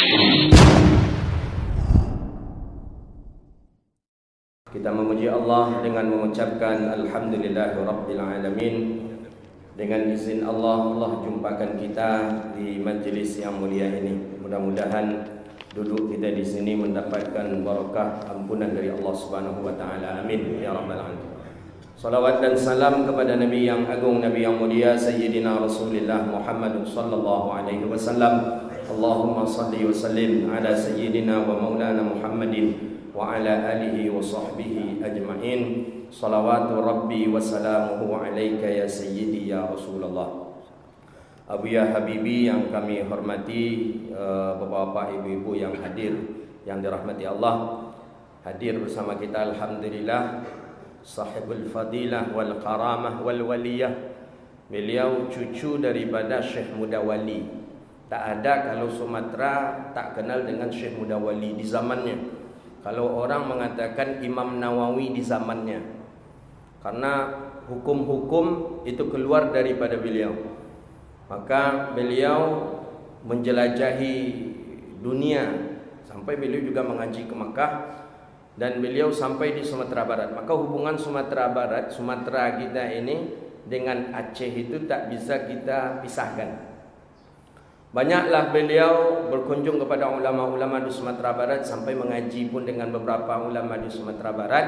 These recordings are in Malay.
Kita memuji Allah dengan mengucapkan Alhamdulillahirabbil alamin. Dengan izin Allah, Allah jumpakan kita di majlis yang mulia ini. Mudah-mudahan duduk kita di sini mendapatkan barakah ampunan dari Allah Subhanahu wa taala. Amin ya rabbal alamin. Salawat dan salam kepada Nabi yang agung, Nabi yang mulia, Sayyidina Rasulullah Muhammad sallallahu alaihi wasallam. Allahumma salli wa sallim ala Sayyidina wa Maulana Muhammadin wa ala alihi wa sahbihi ajma'in. Salawatu Rabbi wa salamuhu alaika ya Sayyidi ya Rasulullah. Abu ya Habibi yang kami hormati, bapak-bapak, ibu-ibu yang hadir, yang dirahmati Allah. Hadir bersama kita alhamdulillah sahibul fadilah wal karamah wal waliyah. Beliau cucu daripada Syekh Mudawali. Tak ada kalau Sumatera tak kenal dengan Syekh Mudawali di zamannya. Kalau orang mengatakan Imam Nawawi di zamannya, karena hukum-hukum itu keluar daripada beliau. Maka beliau menjelajahi dunia sampai beliau juga mengaji ke Makkah, dan beliau sampai di Sumatera Barat. Maka hubungan Sumatera Barat, Sumatera kita ini dengan Aceh itu tak bisa kita pisahkan. Banyaklah beliau berkunjung kepada ulama-ulama di Sumatera Barat, sampai mengaji pun dengan beberapa ulama di Sumatera Barat,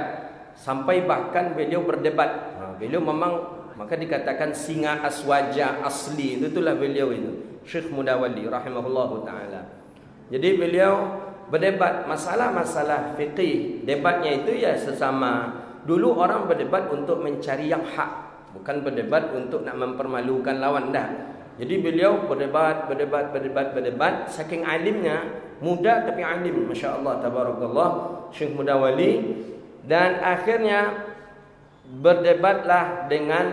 sampai bahkan beliau berdebat. Beliau memang, maka dikatakan singa aswaja asli, itulah beliau itu, Syekh Mudawali rahimahullahu ta'ala. Jadi beliau berdebat masalah-masalah fiqih. Debatnya itu ya sesama. Dulu orang berdebat untuk mencari yang hak, bukan berdebat untuk nak mempermalukan lawan, dah. Jadi beliau berdebat. Saking alimnya, muda tapi alim, Masya Allah, tabarakallah, Syekh Mudawali. Dan akhirnya berdebatlah dengan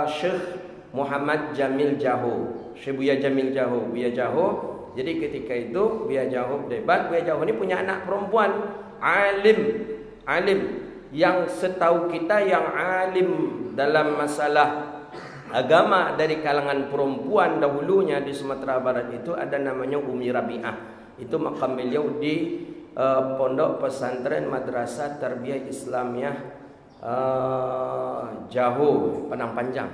Syekh Muhammad Jamil Jaho, Syekh Buya Jamil Jaho, Buya Jaho. Jadi ketika itu Buya Jaho debat. Buya Jaho ini punya anak perempuan alim yang setahu kita yang alim dalam masalah agama dari kalangan perempuan dahulunya di Sumatera Barat itu ada namanya Umi Rabi'ah. Itu makam beliau di Pondok Pesantren Madrasah Tarbiyah Islamiyah Jaho, Padang Panjang.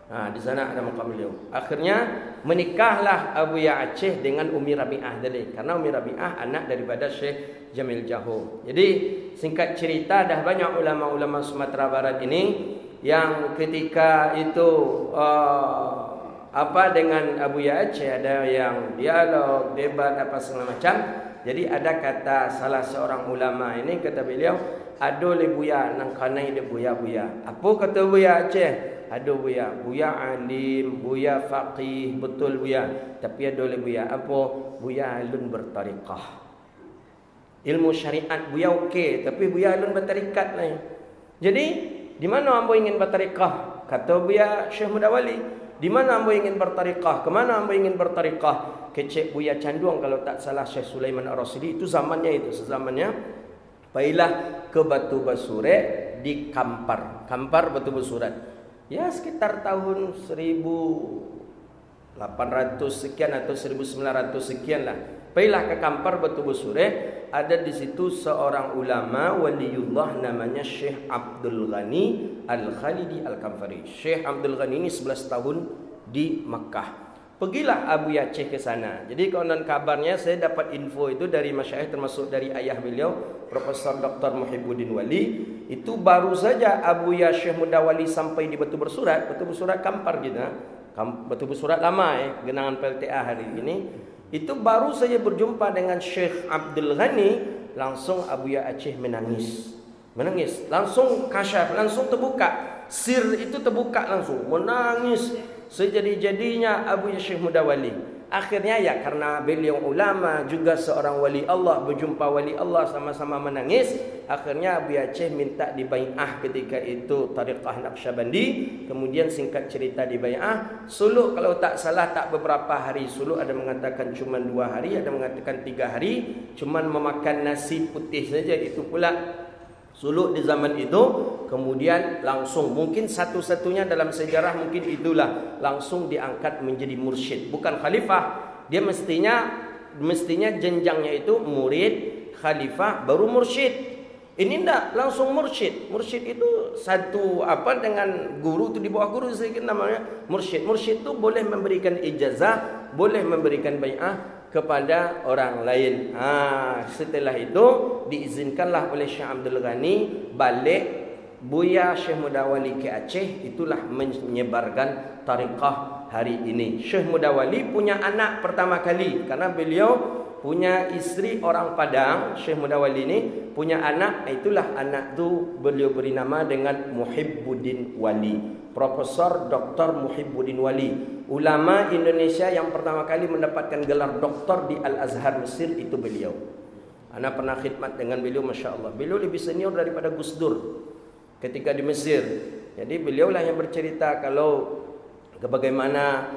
Di sana ada makam beliau. Akhirnya menikahlah Abu Ya Aceh dengan Umi Rabi'ah tadi, karena Umi Rabi'ah anak daripada Syekh Jamil Jaho. Jadi singkat cerita, dah banyak ulama-ulama Sumatera Barat ini yang ketika itu dengan Abu Ya Aceh ada yang dialog, debat, apa segala macam. Jadi ada kata salah seorang ulama ini, kata beliau, "Ado le buya nang kanai de buya-buya." Apa kata Buya Aceh? "Ado buya alim, buya faqih, betul buya. Tapi ado le buya apa? Buya alun bertariqah. Ilmu syariat buya okey, tapi buya alun bertarikat lain." Jadi di mana ambo ingin bertariqah? Kata Buya Syekh Mudawali, di mana ambo ingin bertariqah? Kemana ambo ingin bertariqah? Kecek Buya Canduang kalau tak salah, Syekh Sulaiman Ar-Rasidi. Itu zamannya, sezamannya. Pailah ke Batu Basuret di Kampar Batu Basuret. Ya sekitar tahun 1800 sekian atau 1900 sekian lah. Pailah ke Kampar Batu Basuret. Ada di situ seorang ulama waliullah namanya Syekh Abdul Ghani Al-Khalidi Al-Kamfari. Syekh Abdul Ghani ini 11 tahun di Makkah. Pergilah Abu Ya Aceh ke sana. Jadi konon kabarnya saya dapat info itu dari masyayikh, termasuk dari ayah beliau, Profesor Dr. Muhibbuddin Wali. Itu baru saja Abu Ya Syekh Mudawali sampai di Batu Basurat Kampar kita. Batu Basurat lama genangan PLTA hari ini. Itu baru saja berjumpa dengan Syekh Abdul Ghani, langsung Abu Ya Aceh menangis. Langsung kasyaf, langsung terbuka. Sir itu terbuka langsung, menangis sejadi-jadinya Abu Ya Syekh Mudawali. Akhirnya ya karena beliau ulama juga seorang wali Allah, berjumpa wali Allah sama-sama menangis. Akhirnya Abu Aceh minta dibai'ah ketika itu Tariqah Naqsyabandi. Kemudian singkat cerita dibai'ah. Suluk kalau tak salah tak beberapa hari suluk, ada mengatakan cuma 2 hari, ada mengatakan 3 hari. Cuma memakan nasi putih saja, itu pula suluk di zaman itu. Kemudian langsung, mungkin satu-satunya dalam sejarah mungkin itulah, langsung diangkat menjadi mursyid. Bukan khalifah. Dia mestinya mestinya jenjangnya itu murid, khalifah, baru mursyid. Ini enggak langsung mursyid. Mursyid itu satu dengan guru, itu di bawah guru sedikit namanya mursyid. Mursyid itu boleh memberikan ijazah, boleh memberikan bai'ah kepada orang lain. Setelah itu diizinkanlah oleh Syekh Abdul Ghani balik Buya Syekh Mudawali ke Aceh, itulah menyebarkan tariqah hari ini. Syekh Mudawali punya anak pertama kali karena beliau punya isteri orang Padang. Syekh Mudawali ini punya anak, itulah anak tu beliau beri nama dengan Muhibbuddin Wali. Profesor Dr. Muhibbuddin Wali, ulama Indonesia yang pertama kali mendapatkan gelar doktor di Al-Azhar Mesir, itu beliau. Ana pernah khidmat dengan beliau, Masya Allah. Beliau lebih senior daripada Gus Dur ketika di Mesir. Jadi beliaulah yang bercerita kalau bagaimana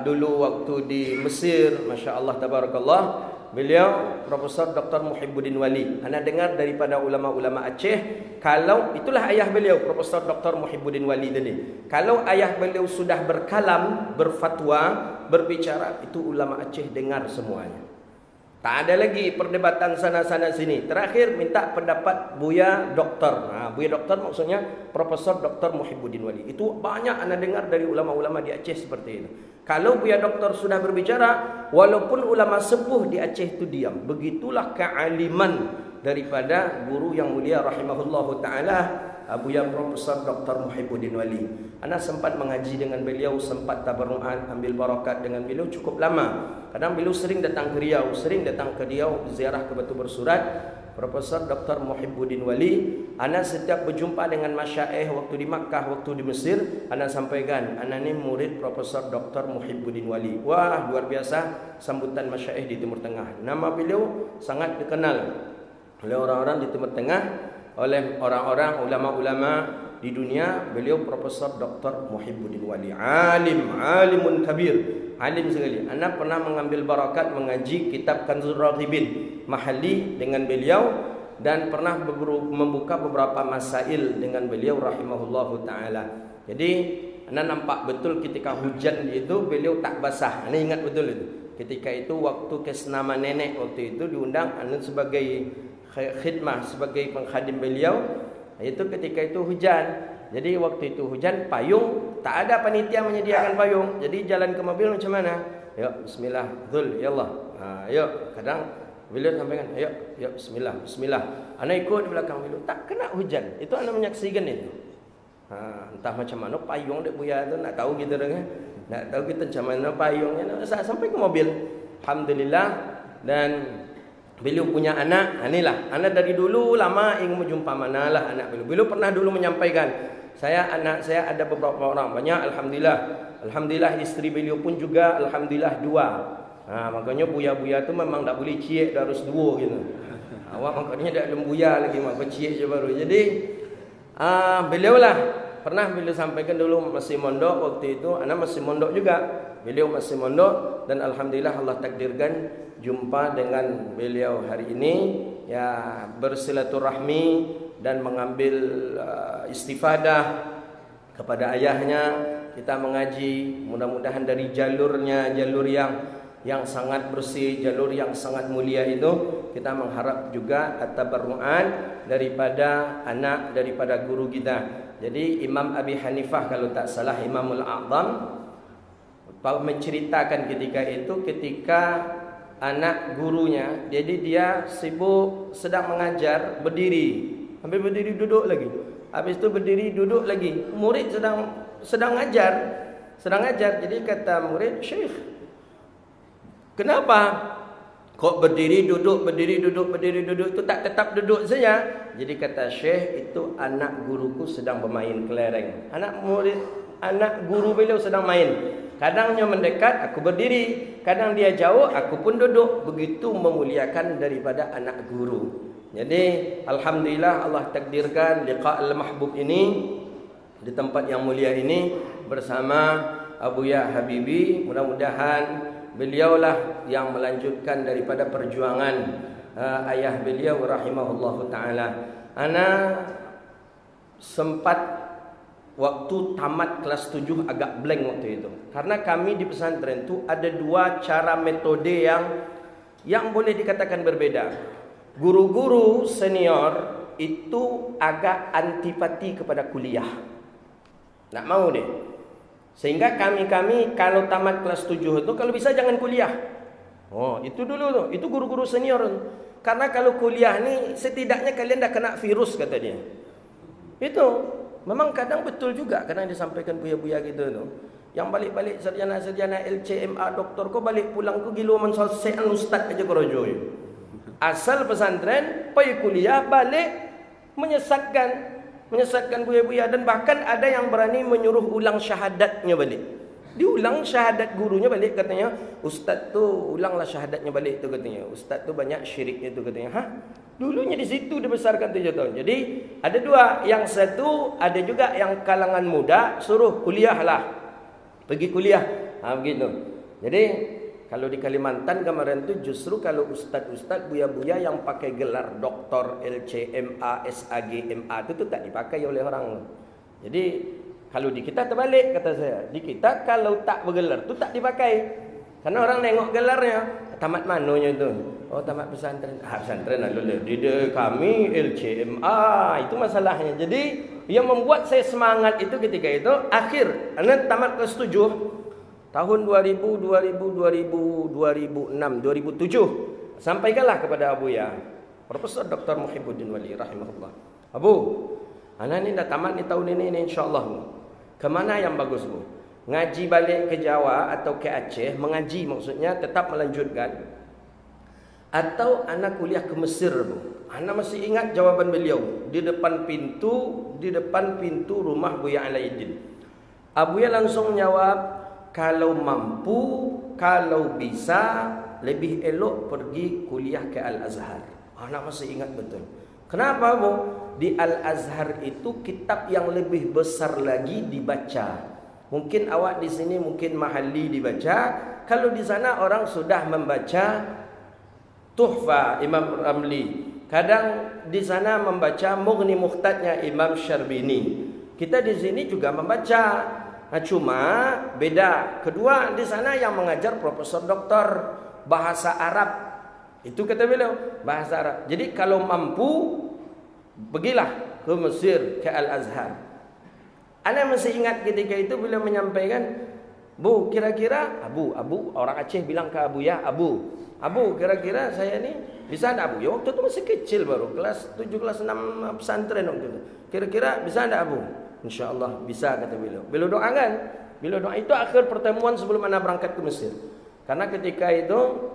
dulu waktu di Mesir, Masya Allah, Tabarakallah, beliau Profesor Dr. Muhibbuddin Wali. Anda dengar daripada ulama-ulama Aceh, kalau itulah ayah beliau, Profesor Dr. Muhibbuddin Wali tadi. Kalau ayah beliau sudah berkalam, berfatwa, berbicara, itu ulama Aceh dengar semuanya. Tak ada lagi perdebatan sana-sana sini. Terakhir minta pendapat Buya Doktor. Buya Doktor maksudnya Profesor Dr. Muhibbuddin Wali. Itu banyak anda dengar dari ulama-ulama di Aceh seperti itu. Kalau Buya Doktor sudah berbicara, walaupun ulama sepuh di Aceh itu diam. Begitulah kealiman daripada guru yang mulia rahimahullahu ta'ala, Buya Profesor Dr. Muhibbuddin Wali. Ana sempat mengaji dengan beliau, sempat tabarruan, ambil barakat dengan beliau cukup lama. Kadang beliau sering datang ke Riau, ziarah ke Batu Bersurat. Profesor Dr. Muhibbuddin Wali, ana setiap berjumpa dengan masyaikh waktu di Makkah, waktu di Mesir, ana sampaikan, ana ni murid Profesor Dr. Muhibbuddin Wali. Wah, luar biasa sambutan masyaikh di Timur Tengah. Nama beliau sangat dikenal oleh orang-orang di Timur Tengah, oleh orang-orang ulama-ulama di dunia. Beliau Profesor Dr. Muhibbuddin Wali, alimun kabir, alim sekali. Ana pernah mengambil barakat mengaji kitab Kanzur Raghibin Mahalli dengan beliau, dan pernah membuka beberapa masail dengan beliau rahimahullahu taala. Jadi ana nampak betul ketika hujan itu beliau tak basah. Ana ingat betul itu. Ketika itu waktu kesenama nenek waktu itu diundang ana sebagai khidmah, sebagai pengkhadim beliau. Itu ketika itu hujan. Jadi waktu itu hujan, payung tak ada, panitia menyediakan payung. Jadi jalan ke mobil macam mana? Yuk bismillah, Zul, ya Allah. Yuk, kadang beliau sampaikan, yuk bismillah. Ana ikut di belakang beliau. Tak kena hujan. Itu ana menyaksikan itu. Entah macam mana payung dek Buya tu, nak tahu kita dengar. Nak tahu kita macam mana payungnya. Sampai ke mobil. Alhamdulillah. Dan beliau punya anak. Inilah, anak dari dulu lama ingin menjumpa manalah anak beliau. Beliau pernah dulu menyampaikan, anak saya ada beberapa orang, banyak alhamdulillah. Alhamdulillah isteri beliau pun juga alhamdulillah 2. Makanya buya-buya tu memang tak boleh ciek, dah harus 2 gitu. Awak makanya tak lembuya lagi, mak ciek je baru. Jadi beliau lah pernah beliau sampaikan dulu masih mondok waktu itu, anak masih mondok juga. Beliau masih mondok dan alhamdulillah Allah takdirkan jumpa dengan beliau hari ini, ya, bersilaturahmi dan mengambil istifadah kepada ayahnya. Kita mengaji, mudah-mudahan dari jalurnya, jalur yang sangat bersih, jalur yang sangat mulia itu, kita mengharap juga at-tabarru'an daripada anak, daripada guru kita. Jadi Imam Abi Hanifah kalau tak salah, Imamul A'zam, menceritakan ketika anak gurunya, jadi dia sibuk sedang mengajar, berdiri, habis berdiri duduk lagi, habis itu berdiri duduk lagi, murid sedang ngajar. Jadi kata murid, Syekh, kenapa kok berdiri duduk itu tak tetap duduk saja? Jadi kata Syekh, itu anak guruku sedang bermain kelereng. Anak guru beliau sedang main. Kadangnya mendekat, aku berdiri. Kadang dia jauh, aku pun duduk. Begitu memuliakan daripada anak guru. Jadi alhamdulillah Allah takdirkan liqa' al-mahbub ini di tempat yang mulia ini bersama Buya Habibi. Mudah-mudahan beliaulah yang melanjutkan daripada perjuangan ayah beliau rahimahullahu ta'ala. Ana sempat waktu tamat kelas 7 agak blank waktu itu. Karena kami di pesantren itu ada 2 cara metode yang yang boleh dikatakan berbeza. Guru-guru senior itu agak antipati kepada kuliah. Tak mau dia. Sehingga kami kalau tamat kelas 7 itu kalau bisa jangan kuliah. Oh, itu dulu tu. Itu guru-guru senior tu. Karena kalau kuliah ni setidaknya kalian dah kena virus kata dia. Itu memang kadang betul juga kadang disampaikan buya-buya gitu tu. Yang balik-balik sarjana-sarjana LCMA doktor kau balik pulang kau gilo menselesaikan ustaz aja kau rojoi. Asal pesantren pergi kuliah balik menyesatkan buya-buya, dan bahkan ada yang berani menyuruh ulang syahadatnya balik. Diulang syahadat gurunya balik, katanya ustaz tu ulanglah syahadatnya balik tu, katanya ustaz tu banyak syiriknya tu, katanya. Hah? Dulunya di situ dibesarkan 7 tahun. Jadi ada dua, yang satu ada juga yang kalangan muda suruh kuliahlah. Pergi kuliah. Begitu. Jadi kalau di Kalimantan kemarin tu justru kalau ustaz-ustaz buya-buya yang pakai gelar doktor, LCMA, SAG, MA tu tak dipakai oleh orang. Jadi kalau di kita terbalik kata saya. Di kita kalau tak bergelar tu tak dipakai. Karena orang nengok gelarnya, tamat mananya tu? Oh, tamat pesantren. Pesantren lalu di kami LCMA, itu masalahnya. Jadi yang membuat saya semangat itu ketika itu akhir anak tamat kelas 7 tahun 2000, 2006, 2007 sampaikanlah kepada Abu Ya, Profesor Dr. Muhibbuddin Wali rahimahullah. Abu, anak ni dah tamat ni tahun ini insyaAllah. Kemana yang bagus bu? Ngaji balik ke Jawa atau ke Aceh, mengaji maksudnya tetap melanjutkan, atau anak kuliah ke Mesir bu? Anak masih ingat jawaban beliau di depan pintu rumah Buya Alaiddin. Abu Ya langsung jawab, kalau mampu, kalau bisa, lebih elok pergi kuliah ke Al-Azhar. Anak masih ingat betul. Kenapa bu? Di Al-Azhar itu kitab yang lebih besar lagi dibaca. Mungkin awak di sini mungkin mahali dibaca. Kalau di sana orang sudah membaca Tuhfa Imam Ramli. Kadang di sana membaca Mughni Muhtadnya Imam Syarbini. Kita di sini juga membaca. Cuma beda. Kedua di sana yang mengajar profesor doktor bahasa Arab. Itu kata beliau, bahasa Arab. Jadi kalau mampu pergilah ke Mesir, ke Al-Azhar. Ana masih ingat ketika itu beliau menyampaikan, Bu, kira-kira Abu orang Aceh bilang ke Abu Ya, Abu, kira-kira saya ni bisa tak Abu? Ya waktu itu masih kecil baru, kelas 7, kelas 6 pesantren waktu itu. Kira-kira bisa tak Abu? InsyaAllah bisa, kata beliau. Beliau doakan. Beliau doa itu akhir pertemuan sebelum anak berangkat ke Mesir. Karena ketika itu,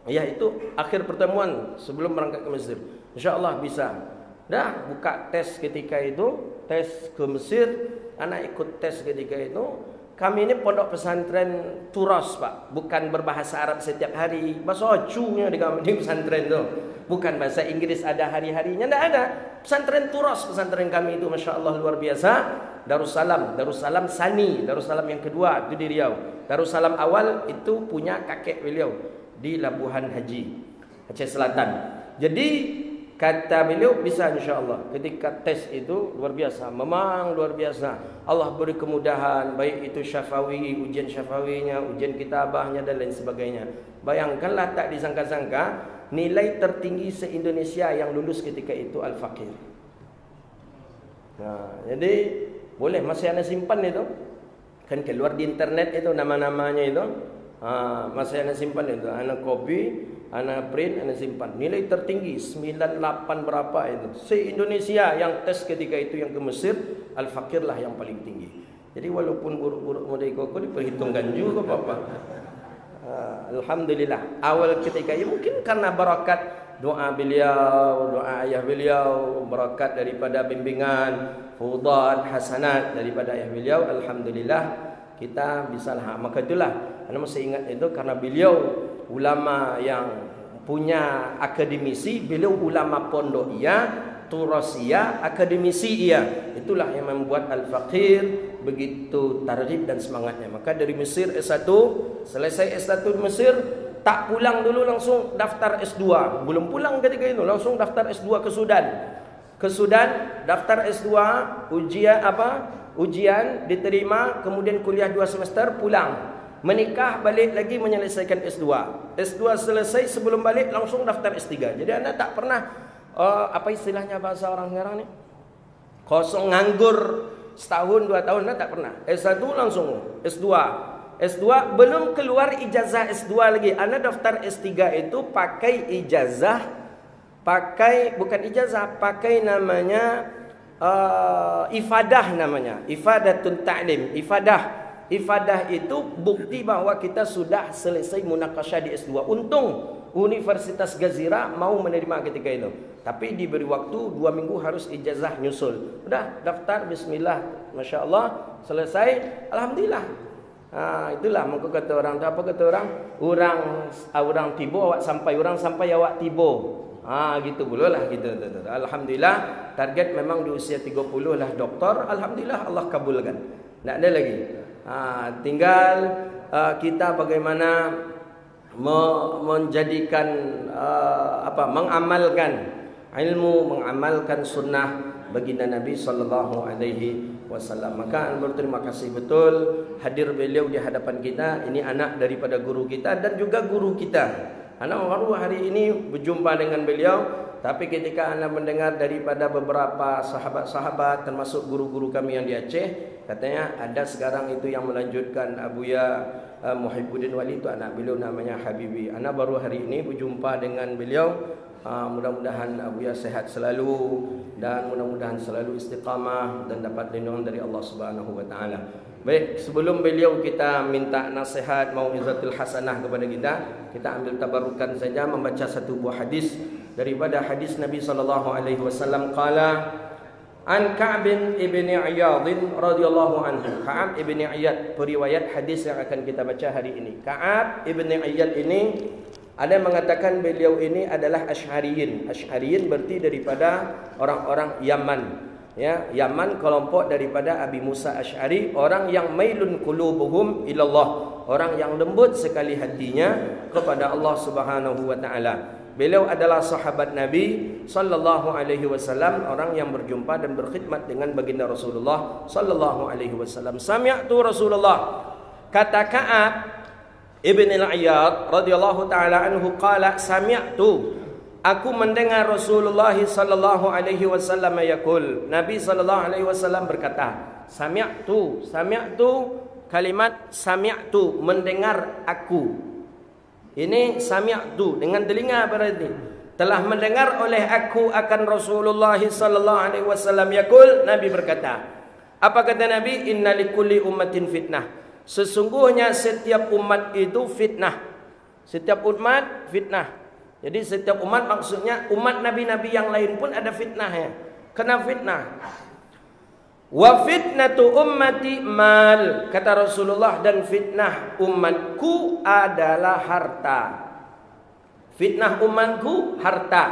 ya itu akhir pertemuan sebelum berangkat ke Mesir. InsyaAllah bisa. Dah buka tes ketika itu, tes ke Mesir. Anak ikut tes ketika itu. Kami ini pondok pesantren Turas Pak. Bukan berbahasa Arab setiap hari. Bahasa Ocunya di pesantren itu. Bukan bahasa Inggris ada hari-harinya. Tidak ada. Pesantren Turas, pesantren kami itu Masya Allah luar biasa. Darussalam Sani, Darussalam yang kedua itu di Riau. Darussalam awal itu punya kakek beliau di Labuhan Haji, Aceh Selatan. Jadi kata beliau bisa insya Allah. Ketika tes itu luar biasa, memang luar biasa. Allah beri kemudahan, baik itu syafawi, ujian syafawinya, ujian kitabahnya dan lain sebagainya. Bayangkanlah tak disangka-sangka nilai tertinggi se-Indonesia yang lulus ketika itu Al-Faqir. Nah, jadi boleh masih anda simpan itu. Kan keluar di internet itu nama-namanya itu. Masih anda simpan itu. Anda copy, anda print, anda simpan. Nilai tertinggi 98 berapa itu. Se-Indonesia yang tes ketika itu yang ke Mesir, Al-Faqir lah yang paling tinggi. Jadi walaupun buruk-buruk model koko diperhitungkan juga Bapak. Alhamdulillah. Awal ketika ya mungkin karena barakat doa beliau, doa ayah beliau, barakat daripada bimbingan, fudat, hasanat daripada ayah beliau, alhamdulillah kita bisalah. Maka itulah anda masih ingat itu karena beliau ulama yang punya akademisi, beliau ulama pondok Turasiyah, akademisi itulah yang membuat Al-Faqir begitu targhib dan semangatnya. Maka dari Mesir S1, selesai S1 di Mesir, tak pulang dulu langsung daftar S2. Belum pulang ketika itu, langsung daftar S2 ke Sudan. Ke Sudan, daftar S2, ujian diterima, kemudian kuliah 2 semester, pulang. Menikah, balik lagi menyelesaikan S2. S2 selesai, sebelum balik langsung daftar S3. Jadi anda tak pernah apa istilahnya bahasa orang sekarang ni, kosong nganggur setahun 2 tahun. Anda tak pernah. S1 langsung S2. S2 belum keluar ijazah S2 lagi. Anda daftar S3 itu pakai ijazah, pakai bukan ijazah, pakai namanya ifadah namanya. Ifadatun ta'lim. Ifadah itu bukti bahawa kita sudah selesai munakasyah di S2. Untung Universitas Gazira mau menerima ketika itu. Tapi diberi waktu 2 minggu harus ijazah nyusul. Udah daftar, bismillah, Masya Allah, selesai, alhamdulillah. Itulah maka kata orang, apa kata orang? Orang tibo awak sampai, orang sampai awak tibo. Gitu pula lah gitu. Alhamdulillah, target memang di usia 30 lah doktor. Alhamdulillah Allah kabulkan. Tak ada lagi. Tinggal kita bagaimana menjadikan mengamalkan ilmu, mengamalkan sunnah baginda Nabi sallallahu alaihi wasallam. Maka berterima kasih betul hadir beliau di hadapan kita. Ini anak daripada guru kita dan juga guru kita. Anak baru hari ini berjumpa dengan beliau, tapi ketika anda mendengar daripada beberapa sahabat-sahabat termasuk guru-guru kami yang di Aceh, katanya ada sekarang itu yang melanjutkan Abuya Muhibbuddin Wali, itu anak beliau namanya Habibi. Anak baru hari ini berjumpa dengan beliau. Mudah-mudahan Abuya sehat selalu dan mudah-mudahan selalu istiqamah dan dapat lindungan dari Allah Subhanahu wa taala. Baik, sebelum beliau kita minta nasihat mau'izatul hasanah kepada kita ambil tabarukan saja membaca satu buah hadis daripada hadis Nabi sallallahu alaihi wasallam. Qala an Ka'b ibn Iyad radhiyallahu anhu. Ka'b ibn Iyad, periwayat hadis yang akan kita baca hari ini. Ka'b ibn Iyad ini ada yang mengatakan beliau ini adalah Asy'ariyin. Asy'ariyin berarti daripada orang-orang Yaman. Ya, Yaman kelompok daripada Abi Musa Asy'ari, orang yang mailun qulubuhum ilallah, orang yang lembut sekali hatinya kepada Allah Subhanahu wa taala. Beliau adalah sahabat Nabi sallallahu alaihi wasallam, orang yang berjumpa dan berkhidmat dengan baginda Rasulullah sallallahu alaihi wasallam. Sami'tu Rasulullah, kata Ka'ab Ibn al-Iyad radhiyallahu taala anhu qala sami'tu, aku mendengar Rasulullah sallallahu alaihi wasallam yaqul, Nabi sallallahu alaihi wasallam berkata, sami'tu kalimat sami'tu mendengar aku. Ini sami'tu dengan telinga berarti telah mendengar oleh aku akan Rasulullah sallallahu alaihi wasallam yaqul, Nabi berkata. Apa kata Nabi? Inna likulli ummatin fitnah. Sesungguhnya setiap umat itu fitnah. Setiap umat fitnah. Jadi setiap umat maksudnya umat nabi-nabi yang lain pun ada fitnahnya. Kena fitnah. Wa fitnatu ummati mal, kata Rasulullah, dan fitnah umatku adalah harta. Fitnah umatku harta.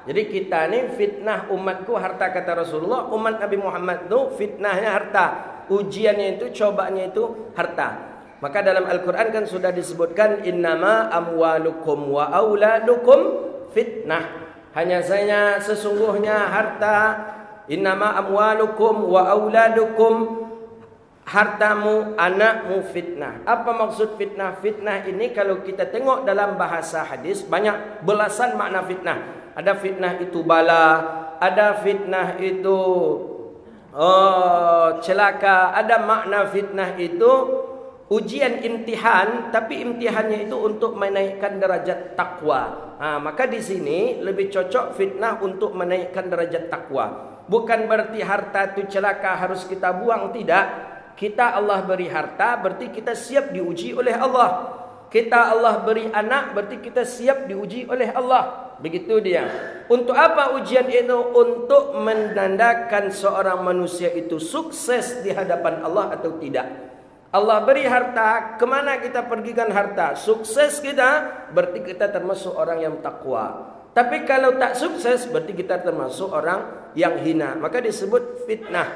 Jadi kita ni fitnah umatku harta, kata Rasulullah. Umat Nabi Muhammad tu fitnahnya harta. Ujiannya itu, cobaannya itu harta. Maka dalam Al-Quran kan sudah disebutkan innama amwalukum wa auladukum fitnah. Hanya saja sesungguhnya harta, innama amwalukum wa auladukum, hartamu, anakmu fitnah. Apa maksud fitnah? Fitnah ini kalau kita tengok dalam bahasa hadis banyak belasan makna fitnah. Ada fitnah itu bala, ada fitnah itu celaka, ada makna fitnah itu ujian, imtihan, tapi imtihannya itu untuk menaikkan derajat takwa. Maka di sini lebih cocok fitnah untuk menaikkan derajat takwa. Bukan berarti harta itu celaka harus kita buang, tidak. Kita Allah beri harta berarti kita siap diuji oleh Allah. Kita Allah beri anak berarti kita siap diuji oleh Allah. Begitu dia. Untuk apa ujian itu? Untuk menandakan seorang manusia itu sukses di hadapan Allah atau tidak. Allah beri harta, kemana kita pergikan harta? Sukses kita, berarti kita termasuk orang yang takwa. Tapi kalau tak sukses, berarti kita termasuk orang yang hina. Maka disebut fitnah.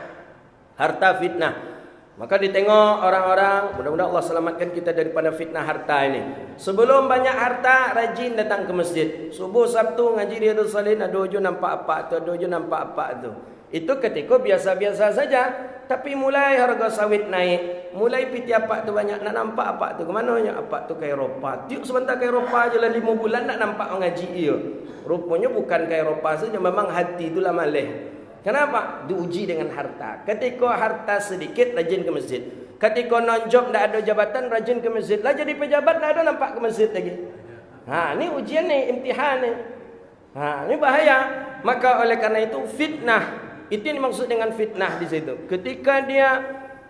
Harta fitnah. Maka ditengok orang-orang, mudah-mudahan Allah selamatkan kita daripada fitnah harta ini. Sebelum banyak harta, rajin datang ke masjid. Subuh Sabtu ngaji Riyadhus Shalihin, ada hujung nampak apa tu, ada hujung nampak apa tu. Itu ketika biasa-biasa saja. Tapi mulai harga sawit naik, mulai piti apak tu banyak, nak nampak apak tu ke mananya? Apak tu ke Eropah. Tiup sebentar ke Eropah je lah 5 bulan nak nampak mengaji ia. Rupanya bukan ke Eropah saja, memang hati itulah malih. Kenapa? Diuji dengan harta. Ketika harta sedikit, rajin ke masjid. Ketika non-job, tak ada jabatan, rajin ke masjid. Lah jadi pejabat, tak ada nampak ke masjid lagi. Ni ujian ni, imtihan ni. Ni bahaya. Maka oleh karena itu fitnah. Itu yang dimaksud dengan fitnah di situ. Ketika dia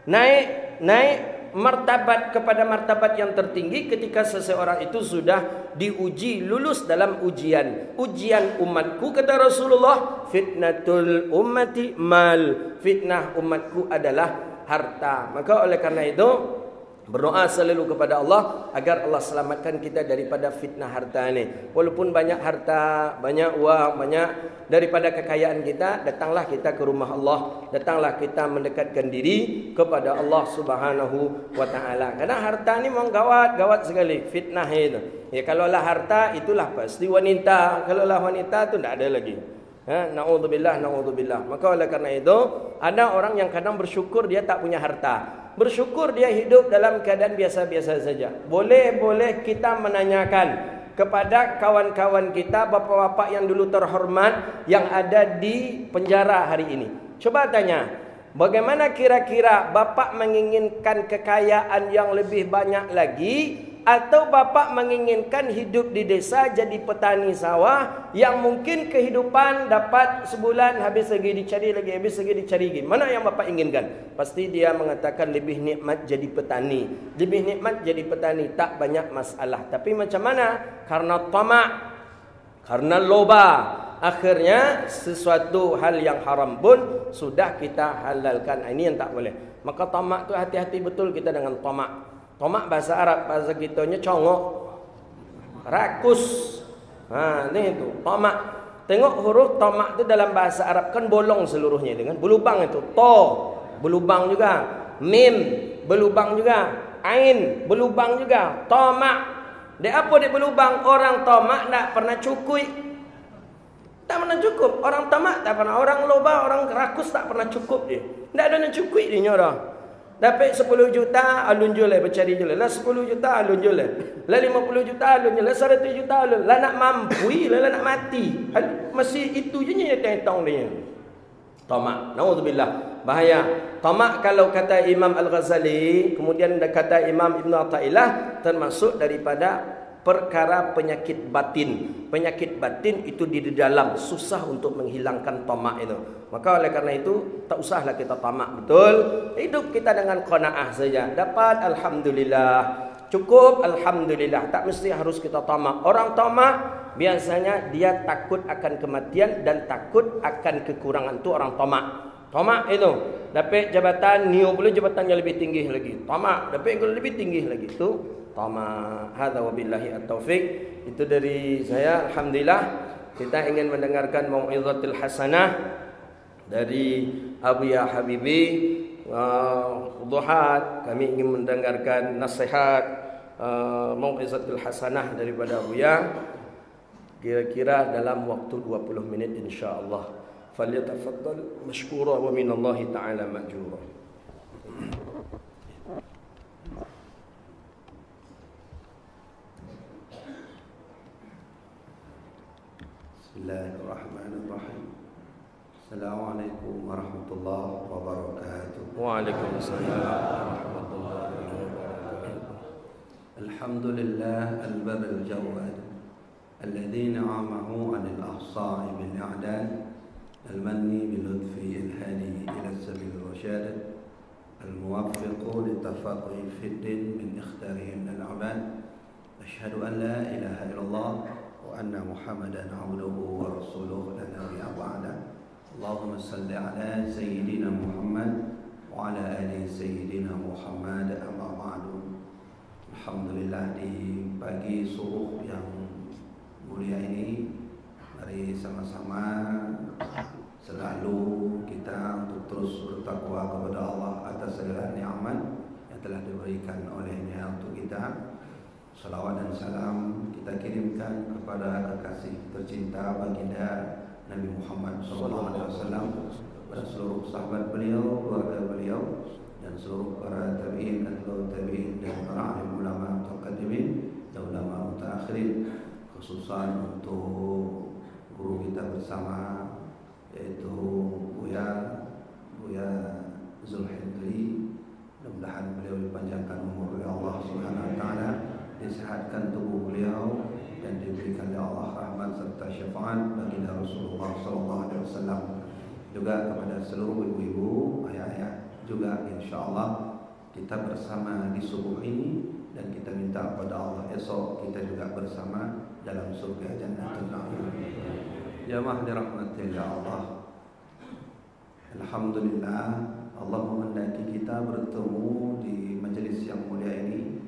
naik martabat kepada martabat yang tertinggi, ketika seseorang itu sudah diuji, lulus dalam ujian umatku, kata Rasulullah, fitnatul ummati mal, fitnah umatku adalah harta. Maka oleh karena itu berdoa selalu kepada Allah agar Allah selamatkan kita daripada fitnah harta ini. Walaupun banyak harta, banyak uang, banyak daripada kekayaan kita, datanglah kita ke rumah Allah, datanglah kita mendekatkan diri kepada Allah Subhanahu wa taala. Karena harta ni memang gawat sekali fitnah itu. Ya, kalaulah harta itulah pasti wanita, kalaulah wanita tu tak ada lagi. Naudzubillah. Maka oleh karena itu ada orang yang kadang bersyukur dia tak punya harta. Bersyukur dia hidup dalam keadaan biasa-biasa saja. Boleh kita menanyakan kepada kawan-kawan kita, bapak-bapak yang dulu terhormat yang ada di penjara hari ini. Coba tanya, bagaimana kira-kira bapak menginginkan kekayaan yang lebih banyak lagi, atau bapak menginginkan hidup di desa jadi petani sawah yang mungkin kehidupan dapat sebulan habis lagi dicari lagi. Mana yang bapak inginkan? Pasti dia mengatakan lebih nikmat jadi petani. Lebih nikmat jadi petani, tak banyak masalah. Tapi macam mana? Karena tamak, karena loba, akhirnya sesuatu hal yang haram pun sudah kita halalkan. Ini yang tak boleh. Maka tamak tu hati-hati betul kita dengan tamak. Tamak bahasa Arab, bahasa kitanya congok, rakus. Ni itu tamak. Tengok huruf tamak tu dalam bahasa Arab kan bolong seluruhnya dengan belubang itu. To belubang juga, mim belubang juga, ain belubang juga. Tamak. Dia apa dia belubang? Orang tamak tak pernah cukui. Tak pernah cukup. Orang tamak tak pernah. Orang loba, orang rakus tak pernah cukup dia. Tak ada nak cukui dia orang. Dapat 10 juta, alun jual, bercari jual. Lah 10 juta, alun jual. Lah 50 juta, alun jual. Lah 100 juta, alun. Lah nak mampu, lah nak mati. Masih itu je yang tentang dia. Tamak. Naudzubillah. Bahaya. Tamak kalau kata Imam Al-Ghazali, kemudian kata Imam Ibn Athaillah, termasuk daripada perkara penyakit batin. Penyakit batin itu di dalam, susah untuk menghilangkan tamak itu. Maka oleh karena itu tak usahlah kita tamak, betul? Hidup kita dengan qanaah saja. Dapat alhamdulillah, cukup alhamdulillah. Tak mesti harus kita tamak. Orang tamak biasanya dia takut akan kematian dan takut akan kekurangan. Tu orang tamak. Tamak itu dapat jabatan, niu pula jabatannya lebih tinggi lagi. Tamak dapat lebih tinggi lagi. Tu tamak. Hadza wabillahi at-taufik. Itu dari saya. Alhamdulillah kita ingin mendengarkan mau'izatul hasanah dari Abuya Habibi. Duhat kami ingin mendengarkan nasihat mau'izatul hasanah daripada Abuya, kira-kira dalam waktu 20 minit insya-Allah. Falyatafaddal mashkura wa minallahi ta'ala ma'jura. Bismillahirrahmanirrahim. Assalamualaikum warahmatullahi wabarakatuh. Waalaikumsalam warahmatullahi wabarakatuh. Alhamdulillah al-bar al-jawad alladhi na'amahu 'anil ahsa'i bil i'dad al-manni bil lutfi al-hadi ila sabil ar-rasyad al-muwaffiq li-tafaqquhi fi ad-din min ikhtarihim al-'abad. Ashhadu an la ilaha illallah wa anna Muhammadan 'abduhu wa rasuluhu la nabiyya ba'da. Allahumma salli ala Sayyidina Muhammad wa ala ali Sayyidina Muhammad, amma ba'du. Alhamdulillah, di pagi subuh yang mulia ini, mari sama-sama selalu kita untuk terus bertakwa kepada Allah atas segala nikmat yang telah diberikan olehnya untuk kita. Salawat dan salam kita kirimkan kepada kekasih tercinta baginda Nabi Muhammad SAW, kepada seluruh sahabat beliau, keluarga beliau, dan seluruh para tabi'in, atba'ut tabi'in, dan para alim ulama mutaqaddimin dan ulama mutaakhirin, khususan untuk guru kita bersama yaitu Buya Zulhindri. Mudah-mudahan beliau dipanjangkan umur oleh Allah Subhanahu wa taala, disehatkan tubuh beliau, dan diberikan oleh Allah rahmat serta syafaat baginda Rasulullah sallallahu alaihi wasallam. Juga kepada seluruh ibu-ibu, ayah-ayah juga, insyaallah kita bersama di subuh ini, dan kita minta kepada Allah esok kita juga bersama dalam surga Jannatul Na'im. Jamaah dirahmati ya Allah. Alhamdulillah, Allah menghendaki kita bertemu di majelis yang mulia ini,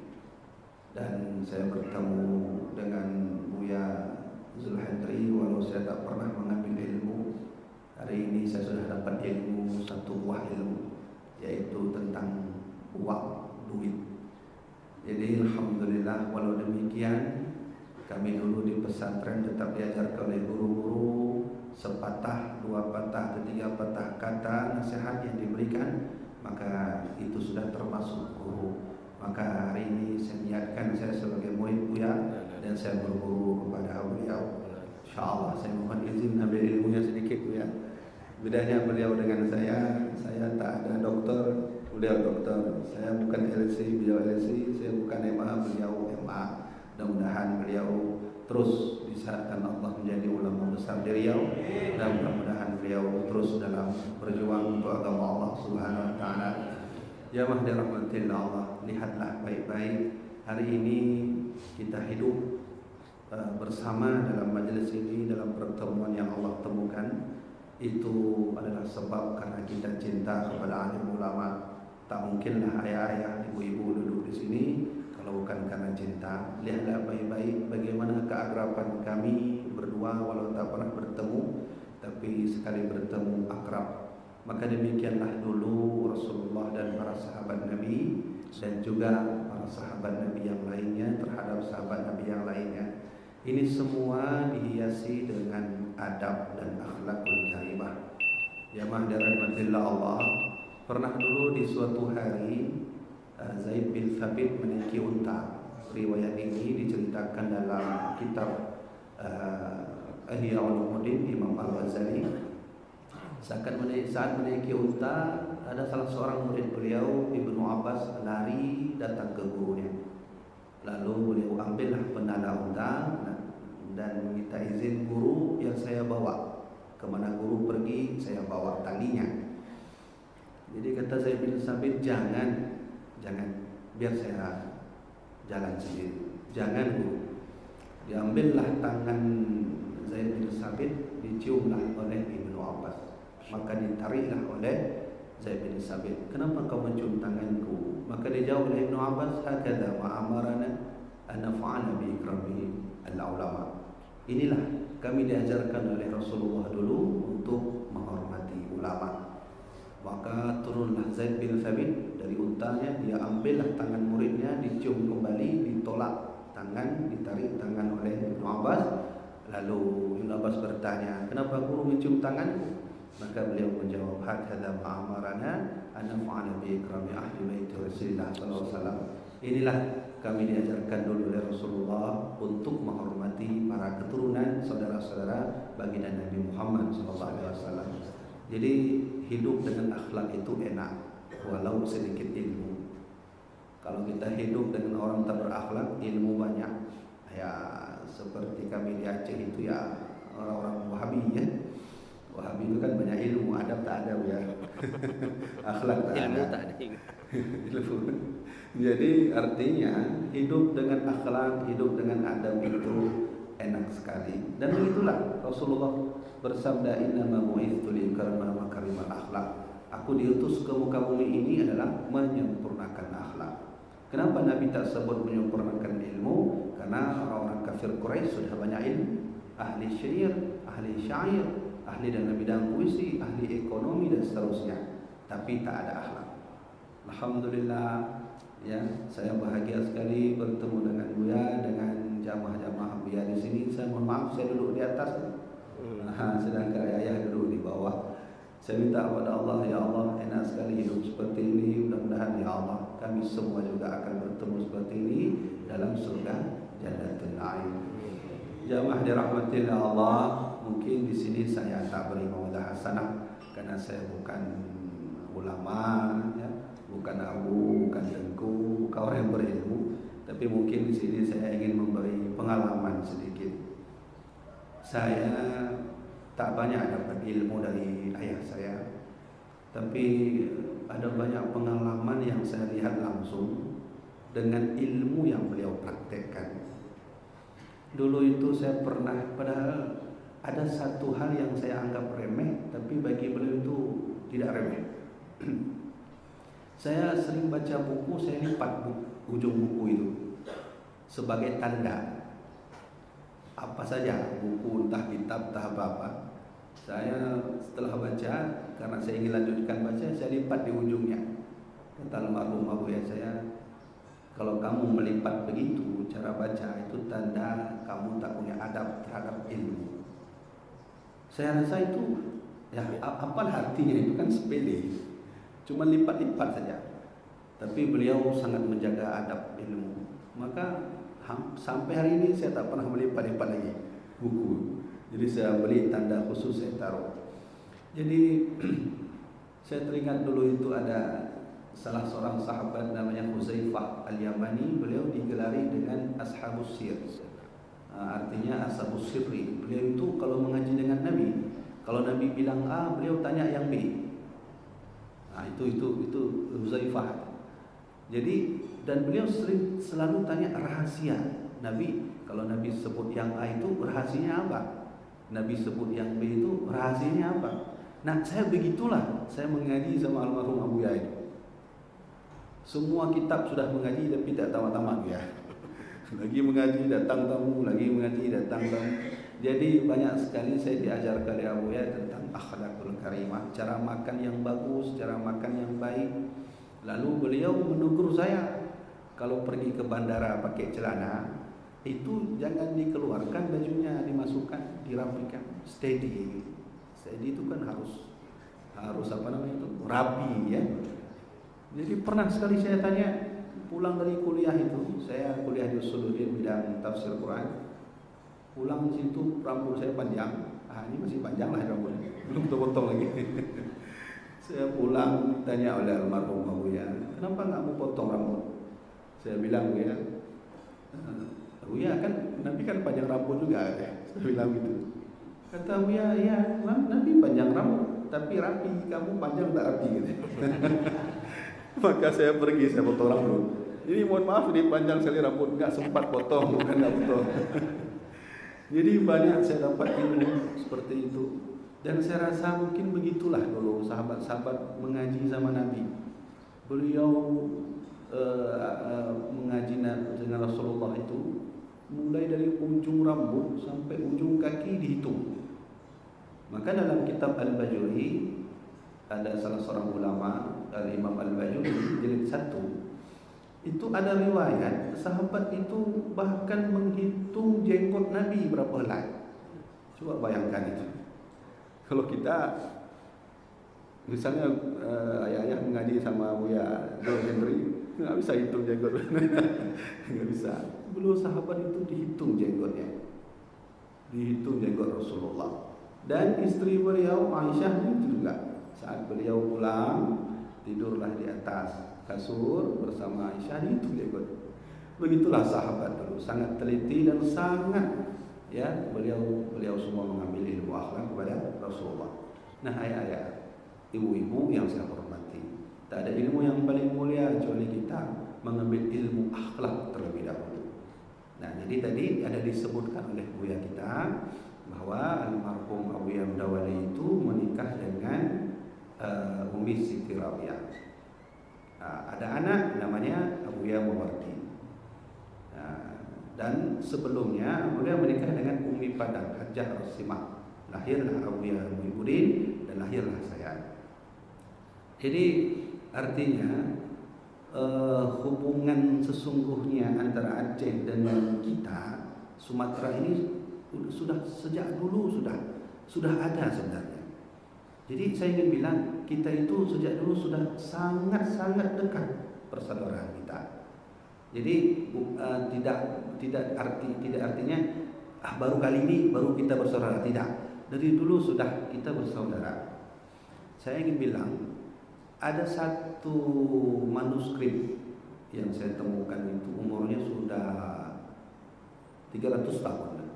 dan saya bertemu dengan Buya Zulhindri walau saya tak pernah mengambil ilmu. Hari ini saya sudah dapat ilmu, satu buah ilmu, yaitu tentang uang, duit. Jadi alhamdulillah, walau demikian kami dulu di pesantren tetap diajarkan oleh guru-guru, sepatah, dua patah, ketiga patah kata nasihat yang diberikan, maka itu sudah termasuk guru. Maka hari ini saya niatkan saya sebagai murid Buya, dan saya berguru kepada beliau. InsyaAllah saya mohon izin ambil ilmunya sedikit Buya. Bedanya beliau dengan saya tak ada dokter, beliau dokter. Saya bukan LC, beliau LC. Saya bukan MA, beliau MA. Mudah-mudahan beliau terus disaatkan Allah menjadi ulama besar di Riau, dan mudah-mudahan beliau terus dalam berjuang untuk agama Allah Subhanahu wa taala. Jamaah dirahmatillah Allah, lihatlah baik-baik hari ini kita hidup bersama dalam majelis ini, dalam pertemuan yang Allah temukan. Itu adalah sebab karena kita cinta kepada alim ulama. Tak mungkinlah ayah-ayah, ibu-ibu duduk di sini kalau bukan karena cinta. Lihatlah baik-baik bagaimana keakraban kami berdua, walau tak pernah bertemu, tapi sekali bertemu akrab. Maka demikianlah dulu Rasulullah dan para sahabat Nabi, dan juga para sahabat Nabi yang lainnya terhadap sahabat Nabi yang lainnya. Ini semua dihiasi dengan adab dan akhlakul karimah. Jamaah dirahmatillah Allah. Pernah dulu di suatu hari Zaid bin Thabit menaiki unta. Riwayat ini diceritakan dalam kitab Ihya Ulumuddin Imam Al-Ghazali. Saat menaiki unta, ada salah seorang murid beliau, Ibnu Abbas, lari datang ke gurunya. Lalu beliau ambillah pendana unta dan meminta izin, guru yang saya bawa, kemana guru pergi saya bawa talinya. Jadi kata Zaid bin Thabit, jangan, biar saya jalan sendiri. Jangan guru. Diambillah tangan Zaid bin Thabit, diciumlah oleh Ibnu Abbas. Maka ditariklah oleh Zaid bin Thabit, kenapa kau mencium tanganku? Maka dijawab oleh Ibnu Abbas, hakadha ma amarana an naf'ala bi ikrami al-ulama. Inilah kami diajarkan oleh Rasulullah dulu untuk menghormati ulama. Maka turunlah Zaid bin Thabit dari untanya, dia ambillah tangan muridnya, dicium kembali, ditolak tangan, ditarik tangan oleh Ibnu Abbas. Lalu Ibnu Abbas bertanya, kenapa guru mencium tanganku? Maka beliau menjawab, hakadha ma amarana an naf'ala bi ikrami ahli bait Rasulullah sallallahu alaihi wasallam. Inilah kami diajarkan dulu oleh Rasulullah untuk menghormati para keturunan saudara-saudara baginda Nabi Muhammad sallallahu alaihi wasallam. Jadi hidup dengan akhlak itu enak, walau sedikit ilmu. Kalau kita hidup dengan orang tak berakhlak, ilmu banyak. Ya seperti kami di Aceh itu ya, orang-orang Wahabi ya. Wahabi itu kan banyak ilmu, adab tak ada ya. Akhlak tak Ilmu ada. tak ada. Ilmu. Jadi artinya hidup dengan akhlak, hidup dengan adab itu enak sekali. Dan begitulah Rasulullah bersabda, innama bu'itsu liukarrima makarimal akhlak. Aku diutus ke muka bumi ini adalah menyempurnakan akhlak. Kenapa Nabi tak sebut menyempurnakan ilmu? Karena orang-orang kafir Quraisy sudah banyak ilmu, ahli syair, ahli dalam bidang puisi, ahli ekonomi dan seterusnya, tapi tak ada akhlak. Alhamdulillah ya, saya bahagia sekali bertemu dengan Buya, dengan jamaah-jamaah Buya di sini. Saya mohon maaf saya duduk di atas, sedangkan ayah duduk di bawah. Saya minta kepada Allah, ya Allah, enak sekali hidup seperti ini. Mudah-mudahan ya Allah, kami semua juga akan bertemu seperti ini dalam surga Jannatul Na'im. Jamaah dirahmati Allah, mungkin di sini saya tak beri mawadah hasanah karena saya bukan ulama, ya, bukan abu, bukan tengku, bukan orang yang berilmu. Tapi mungkin di sini saya ingin memberi pengalaman sedikit. Saya tak banyak dapat ilmu dari ayah saya, tapi ada banyak pengalaman yang saya lihat langsung dengan ilmu yang beliau praktekkan. Dulu itu saya pernah, padahal ada satu hal yang saya anggap remeh, tapi bagi beliau itu tidak remeh. Saya sering baca buku, saya lipat ujung buku itu sebagai tanda. Apa saja buku, entah kitab, entah apa-apa, saya setelah baca, karena saya ingin lanjutkan baca, saya lipat di ujungnya. Kata almarhum Abu ya saya, kalau kamu melipat begitu cara baca, itu tanda kamu tak punya adab terhadap ilmu. Saya rasa itu, ya apa artinya, itu kan sepele, cuma lipat-lipat saja. Tapi beliau sangat menjaga adab ilmu. Maka sampai hari ini saya tak pernah melipat-lipat lagi buku. Jadi saya beli tanda khusus, saya taruh. Jadi saya teringat dulu itu ada salah seorang sahabat namanya Huzaifah Al-Yamani. Beliau digelari dengan Ashabus Sir, artinya Ashabus Sirri. Beliau itu kalau mengaji dengan Nabi, kalau Nabi bilang A, beliau tanya yang B. Nah, itu Huzaifah. Jadi dan beliau selalu tanya rahasia Nabi. Kalau Nabi sebut yang A itu rahasianya apa? Nabi sebut yang B itu rahasianya apa? Nah, saya begitulah saya mengaji sama almarhum Abu Yahya. Semua kitab sudah mengaji tapi tak tamat-tamat ya. Lagi mengaji datang tamu, lagi mengaji datang tamu. Jadi banyak sekali saya diajarkan oleh Abu Yahya tentang akhlakul karimah, cara makan yang bagus, cara makan yang baik. Lalu beliau menegur saya, kalau pergi ke bandara pakai celana itu jangan dikeluarkan bajunya, dimasukkan, dirapikan, steady. Steady itu kan harus apa namanya itu, rapi ya. Jadi pernah sekali saya tanya, pulang dari kuliah itu, saya kuliah di Usuluddin bidang tafsir Quran. Pulang di situ rambut saya panjang. Ini masih panjang lah rambutnya, belum potong lagi. Saya pulang ditanya oleh almarhum Abu Ya, kenapa nggak mau potong rambut? Saya bilang ya, Abu Ya kan Nabi kan panjang rambut juga. Saya bilang gitu. Kata Abu Ya, ya Nabi panjang rambut, tapi rapi. Kamu panjang tak rapi gitu. Maka saya pergi, saya potong rambut. Jadi mohon maaf, ini panjang sekali rambut, nggak sempat potong, bukan nggak potong. Jadi banyak saya dapat ilmu seperti itu. Dan saya rasa mungkin begitulah dulu sahabat-sahabat mengaji sama Nabi. Beliau mengaji dengan Rasulullah itu mulai dari ujung rambut sampai ujung kaki dihitung. Maka dalam kitab Al-Bajuri ada salah seorang ulama, Al-Imam Al-Bajuri jilid 1, itu ada riwayat sahabat itu bahkan menghitung jenggot Nabi berapa helai. Coba bayangkan itu. Kalau kita misalnya ayah-ayah mengaji sama Buya Henry, nggak bisa hitung jenggot, nggak bisa. Belum sahabat itu dihitung jenggotnya, dihitung jenggot Rasulullah. Dan istri beliau Aisyah itu juga, saat beliau pulang tidurlah di atas kasur bersama Aisyah, dihitung jenggot. Begitulah sahabat dulu, sangat teliti dan sangat ya, beliau semua mengambil ilmu akhlak kepada Rasulullah. Nah, ayah-ayah, ibu-ibu yang saya hormati, tak ada ilmu yang paling mulia kecuali kita mengambil ilmu akhlak terlebih dahulu. Nah, jadi tadi ada disebutkan oleh buya kita bahwa almarhum Abu Yamdawali itu menikah dengan Umi Siti Rabi'ah. Ada anak namanya Abu Yamawardi. Dan sebelumnya beliau menikah dengan Umi Padang Hajjah Rasimah. Lahirlah Abu Muhyiddin dan lahirlah saya. Jadi artinya hubungan sesungguhnya antara Aceh dengan kita Sumatera ini sudah sejak dulu sudah ada sebenarnya. Jadi saya ingin bilang kita itu sejak dulu sudah sangat-sangat dekat persaudaraan kita. Jadi tidak artinya baru kali ini baru kita bersaudara, tidak. Dari dulu sudah kita bersaudara. Saya ingin bilang ada satu manuskrip yang saya temukan itu umurnya sudah 300 tahun,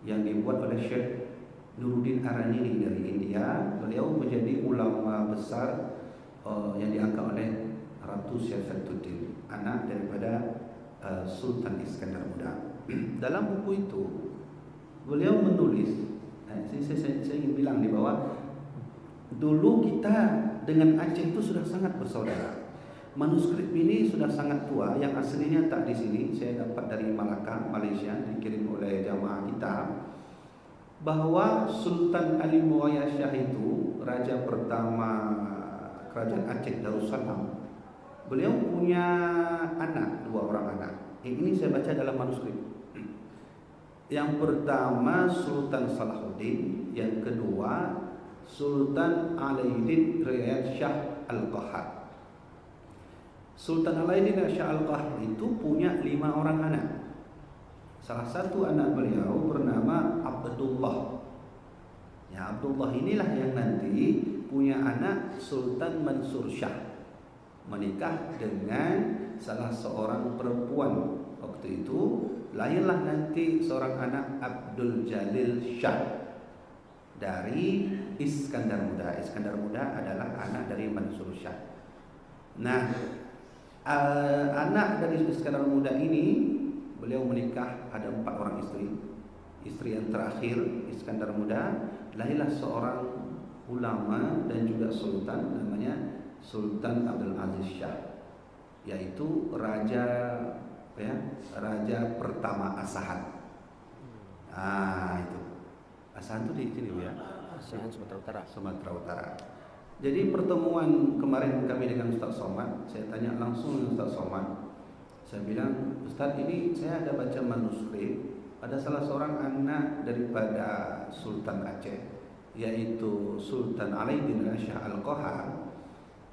yang dibuat oleh Syekh Nuruddin Aranini dari India. Beliau menjadi ulama besar yang diangkat oleh Ratu Syafaduddin, anak daripada Sultan Iskandar Muda. Dalam buku itu beliau menulis, saya ingin bilang di bawah, dulu kita dengan Aceh itu sudah sangat bersaudara. Manuskrip ini sudah sangat tua, yang aslinya tak di sini, saya dapat dari Malaka, Malaysia, dikirim oleh jamaah kita, bahwa Sultan Ali Muawiyah Shah itu raja pertama kerajaan Aceh Darussalam. Beliau punya anak, 2 orang anak. Ini saya baca dalam manuskrip. Yang pertama Sultan Salahuddin, yang kedua Sultan Alaiddin Riyad Shah Al-Qahar. Sultan Alaiddin Riyad Shah Al-Qahar itu punya 5 orang anak. Salah satu anak beliau bernama Abdullah. Ya, Abdullah inilah yang nanti punya anak Sultan Mansur Shah, menikah dengan salah seorang perempuan. Waktu itu lahirlah nanti seorang anak Abdul Jalil Shah dari Iskandar Muda. Iskandar Muda adalah anak dari Mansur Shah. Nah, anak dari Iskandar Muda ini beliau menikah, ada 4 orang istri. Istri yang terakhir Iskandar Muda, lahirlah seorang ulama dan juga sultan, namanya Sultan Abdul Aziz Shah, yaitu raja pertama Asahan. Itu Asahan itu di sini ya, Asahan Sumatera Utara. Jadi pertemuan kemarin kami dengan Ustaz Somad, saya tanya langsung dengan Ustaz Somad. Saya bilang, Ustaz, ini saya ada baca manuskrip, ada salah seorang anak daripada Sultan Aceh, yaitu Sultan Alaiddin Riyad Shah Al-Qahar.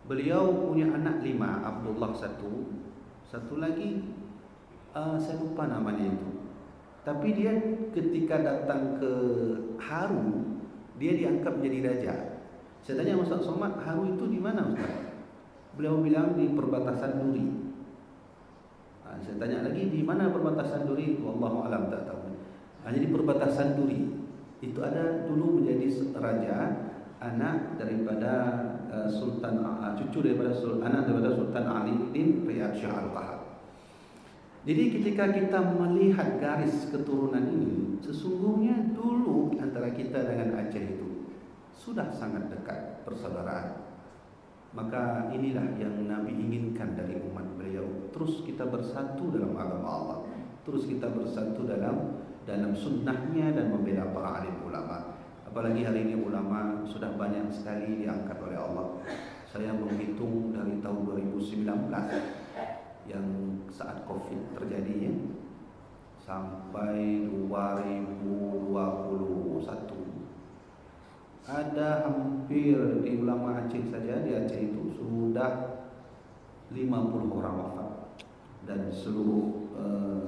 Beliau punya anak 5, Abdullah satu lagi saya lupa namanya itu. Tapi dia ketika datang ke Haru, dia diangkat menjadi raja. Saya tanya Ustaz Somad, Haru itu di mana Ustaz? Beliau bilang di perbatasan Duri. Saya tanya lagi, di mana perbatasan Duri? Wallahu alam, tak tahu. Jadi perbatasan Duri itu ada dulu menjadi raja, anak daripada Sultan, cucu daripada anak daripada Sultan Alaiddin Riyad Shah Al-Qahar. Jadi ketika kita melihat garis keturunan ini, sesungguhnya dulu antara kita dengan Aceh itu sudah sangat dekat persaudaraan. Maka inilah yang Nabi inginkan dari umat beliau. Terus kita bersatu dalam agama Allah, terus kita bersatu dalam sunnahnya dan membela para alim ulama. Apalagi hari ini ulama sudah banyak sekali diangkat oleh Allah. Saya menghitung dari tahun 2019 yang saat Covid terjadi ya, sampai 2021 ada hampir di ulama Aceh saja, di Aceh itu sudah 50 orang wafat. Dan seluruh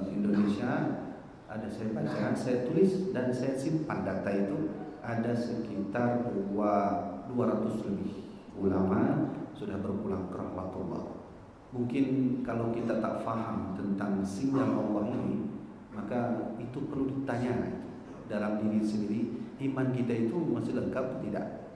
Indonesia ada, saya baca, saya tulis dan saya simpan data itu, ada sekitar 200 lebih ulama sudah berpulang ke rahmatullah. Mungkin kalau kita tak faham tentang sinyal Allah ini, maka itu perlu ditanya dalam diri sendiri, iman kita itu masih lengkap tidak?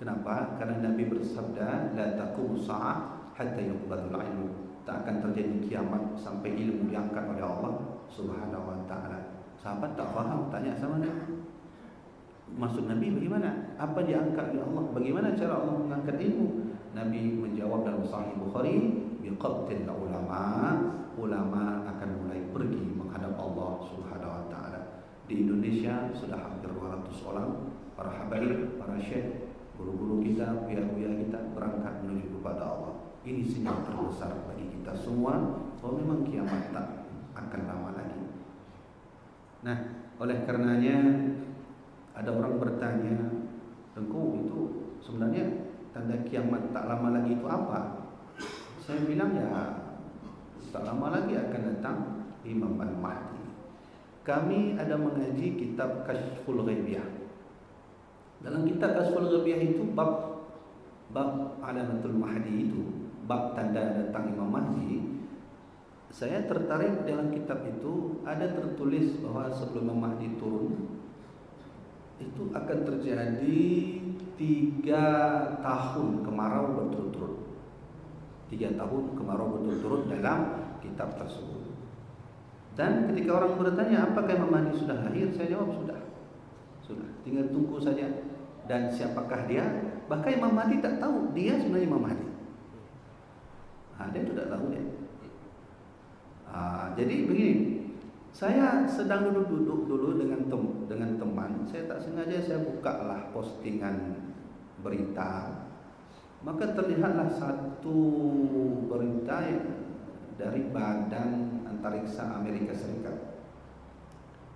Kenapa? Karena Nabi bersabda, la taqumu sa'ah hatta yuqbadul ilmu. Tak akan terjadi kiamat sampai ilmu diangkat oleh Allah Subhanahu wa ta'ala. Sahabat tak faham, tanya sama Nabi, maksud Nabi bagaimana? Apa diangkat oleh Allah? Bagaimana cara Allah mengangkat ilmu? Nabi menjawab dalam Sahih Bukhari, biqabdil ulama akan mulai pergi menghadap Allah Subhanahu wa ta'ala. Di Indonesia sudah hampir 200 orang para habaib, para syekh, guru-guru kita, buya-buya kita berangkat menuju kepada Allah. Ini sinyal terbesar bagi kita semua bahwa memang kiamat tak akan lama lagi. Nah, oleh karenanya ada orang bertanya, Tengku itu sebenarnya tanda kiamat tak lama lagi itu apa? Saya bilang ya tak lama lagi akan datang Imam Al-Mahdi. Kami ada mengaji kitab Kashful Ghaibiyah. Dalam kitab Kashful Ghaibiyah itu bab Alamatul Mahdi itu, bab tanda datang Imam Mahdi. Saya tertarik dalam kitab itu ada tertulis bahwa sebelum Imam Mahdi turun itu akan terjadi 3 tahun kemarau berturut-turut. 3 tahun kemarau berturut-turut dalam kitab tersebut. Dan ketika orang bertanya apakah Imam Mahdi sudah lahir, saya jawab sudah. Tinggal tunggu saja. Dan siapakah dia? Bahkan Imam Mahdi tak tahu dia sebenarnya Imam Mahdi. Dia tidak tahu dia. Jadi begini, saya sedang duduk dulu dengan teman. Saya tak sengaja saya bukalah postingan berita. Maka terlihatlah satu berita dari Badan Antariksa Amerika Serikat.